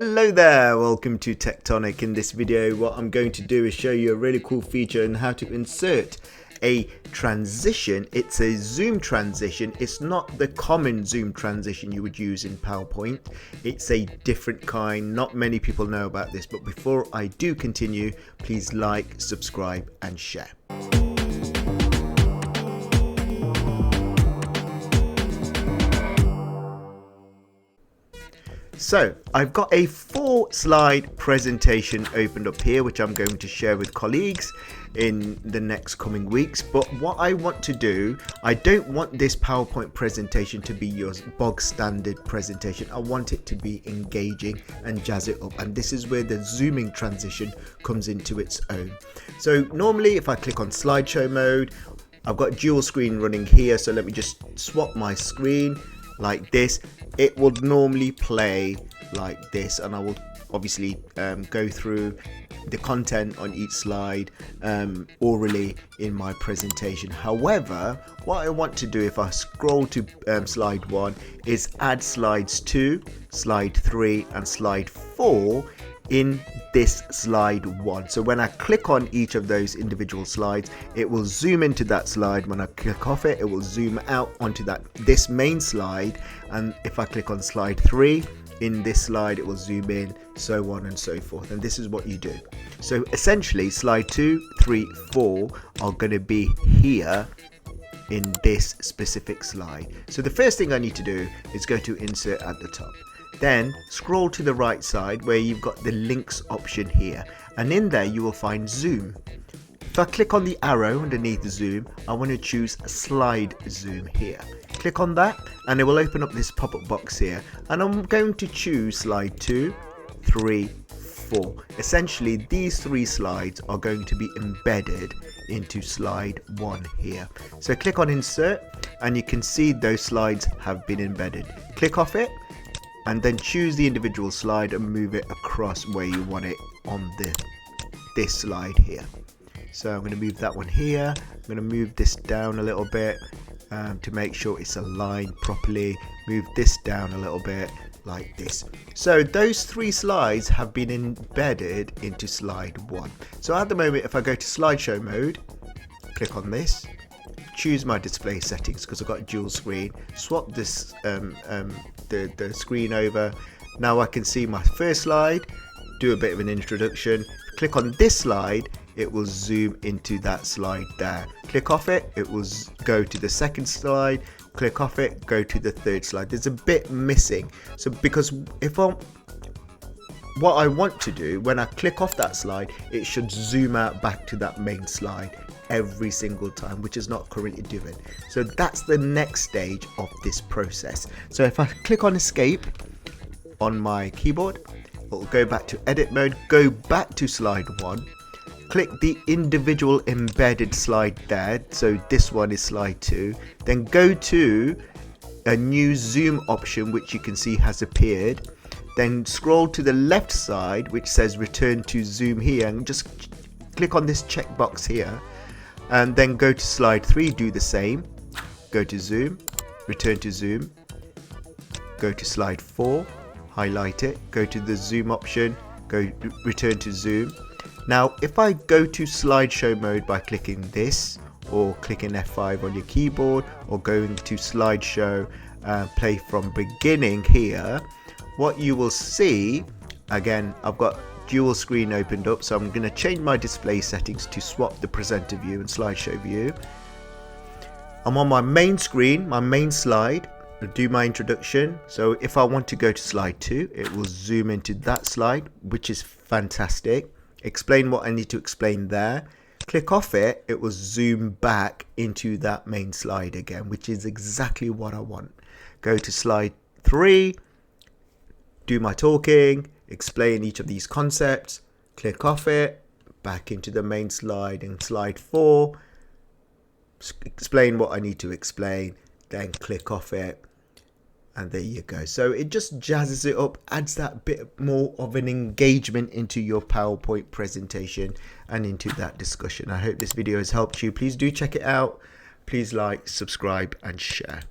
Hello there, welcome to TechTonic. In this video, what I'm going to do is show you a really cool feature on how to insert a transition. It's a zoom transition. It's not the common zoom transition you would use in PowerPoint. It's a different kind. Not many people know about this, but before I do continue, please like, subscribe and share. So I've got a 4-slide presentation opened up here, which I'm going to share with colleagues in the next coming weeks. But what I want to do, I don't want this PowerPoint presentation to be your bog standard presentation. I want it to be engaging and jazz it up. And this is where the zooming transition comes into its own. So normally if I click on slideshow mode, I've got dual screen running here. So let me just swap my screen like this. It would normally play like this, and I will obviously go through the content on each slide orally in my presentation. However, what I want to do, if I scroll to slide 1, is add slides 2, slide 3 and slide 4 in this slide 1. So when I click on each of those individual slides, it will zoom into that slide. When I click off it, it will zoom out onto this main slide, and if I click on slide 3 in this slide, it will zoom in, so on and so forth. And this is what you do. So essentially slide 2, 3, 4 are going to be here in this specific slide. So the first thing I need to do is go to insert at the top. Then scroll to the right side where you've got the links option here, and in there you will find zoom. If I click on the arrow underneath the zoom, I want to choose slide zoom here. Click on that and it will open up this pop-up box here, and I'm going to choose slide 2, 3, 4. Essentially these 3 slides are going to be embedded into slide 1 here. So click on insert and you can see those slides have been embedded. Click off it and then choose the individual slide and move it across where you want it on this slide here. So I'm going to move that one here. I'm going to move this down a little bit to make sure it's aligned properly. Move this down a little bit like this. So those 3 slides have been embedded into slide 1. So at the moment, if I go to slideshow mode, click on this, choose my display settings because I've got a dual screen, swap this the screen over. Now I can see my first slide, do a bit of an introduction. Click on this slide, it will zoom into that slide there. Click off it, it will go to the second slide. Click off it, go to the third slide. There's a bit missing. So because what I want to do, when I click off that slide, it should zoom out back to that main slide every single time, which is not currently doing. So that's the next stage of this process. So if I click on escape on my keyboard, it will go back to edit mode, go back to slide 1, click the individual embedded slide there. So this one is slide 2, then go to a new zoom option which you can see has appeared. Then scroll to the left side which says return to zoom here, and just click on this checkbox here, and then go to slide 3, do the same, go to zoom, return to zoom, go to slide 4, highlight it, go to the zoom option, go return to zoom. Now if I go to slideshow mode by clicking this, or clicking F5 on your keyboard, or going to slideshow play from beginning here, what you will see, again I've got dual screen opened up, so I'm going to change my display settings to swap the presenter view and slideshow view. I'm on my main screen, my main slide, I'll do my introduction. So if I want to go to slide 2, it will zoom into that slide, which is fantastic. Explain what I need to explain there. Click off it, it will zoom back into that main slide again, which is exactly what I want. Go to slide 3, do my talking, explain each of these concepts, click off it, back into the main slide, and slide 4, explain what I need to explain, then click off it, and there you go. So it just jazzes it up, adds that bit more of an engagement into your PowerPoint presentation and into that discussion. I hope this video has helped you. Please do check it out. Please like, subscribe and share.